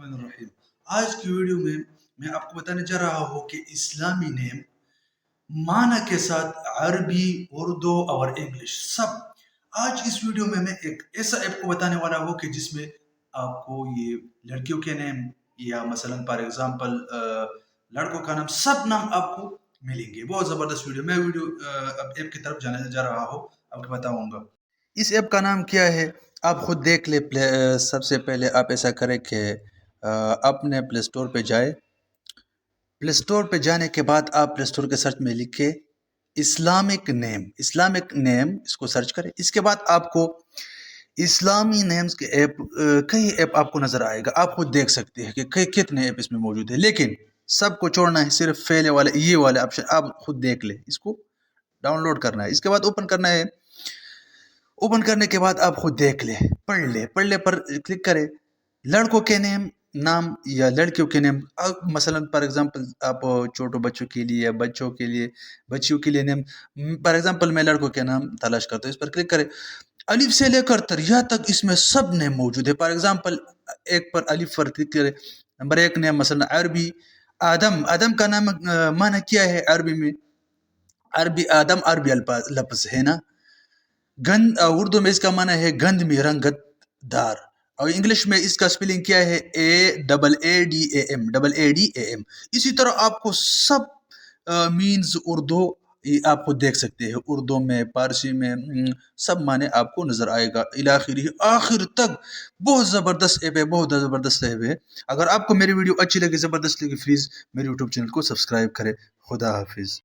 الرحیم آج کی ویڈیو میں میں آپ کو بتانے جا رہا ہوں کہ اسلامی نیم معنی کے ساتھ عربی، اردو اور انگلش سب. آج اس ویڈیو میں ایک ایسا ایپ کو بتانے والا ہوں کہ جس میں آپ کو یہ لڑکیوں کے نیم یا مثلا فار ایگزامپل لڑکوں کا نام سب نام آپ کو ملیں گے. بہت زبردست ویڈیو. میں اب ایپ کی طرف جانے جا رہا ہوں، آپ کو بتاؤں گا. اس ایپ کا نام کیا ہے آپ خود دیکھ لیں. سب سے پہلے آپ ایسا کریں کہ اپنے پلے اسٹور پہ جائے. پلے اسٹور پہ جانے کے بعد آپ پلے اسٹور کے سرچ میں لکھے اسلامک نیم اس کو سرچ کریں. اس کے بعد آپ کو اسلامی نیمز کے ایپ کئی ایپ آپ کو نظر آئے گا. آپ خود دیکھ سکتے ہیں کہ کتنے ایپ اس میں موجود ہیں، لیکن سب کو چھوڑنا ہے. صرف پہلے والے یہ والے آپشن آپ خود دیکھ لیں. اس کو ڈاؤن لوڈ کرنا ہے. اس کے بعد اوپن کرنا ہے. اوپن کرنے کے بعد آپ خود دیکھ لیں، پڑھ لے پر کلک کریں. لڑکوں کے نام یا لڑکیوں کے نیم، مثلا فار ایگزامپل آپ چھوٹوں بچوں کے لیے یا بچیوں کے لیے نیم. فار ایگزامپل میں لڑکوں کے نام تلاش کرتا ہوں. اس پر کلک کریں. الف سے لے کر یا تک اس میں سب نیم موجود ہے. فار ایگزامپل ایک پر الف پر کلک کریں. نمبر 1 نیم مثلا عربی آدم کا نام معنی کیا ہے عربی میں؟ آدم عربی لفظ ہے نا. اردو میں اس کا معنی ہے گند میں رنگت دار، اور انگلش میں اس کا سپیلنگ کیا ہے؟ AADAM. اسی طرح آپ کو سب مینز اردو آپ کو دیکھ سکتے ہیں. اردو میں، فارسی میں سب معنی آپ کو نظر آئے گا آخر تک. بہت زبردست ایپ ہے. اگر آپ کو میری ویڈیو اچھی لگی، زبردست لگی، پلیز میرے یوٹیوب چینل کو سبسکرائب کریں. خدا حافظ.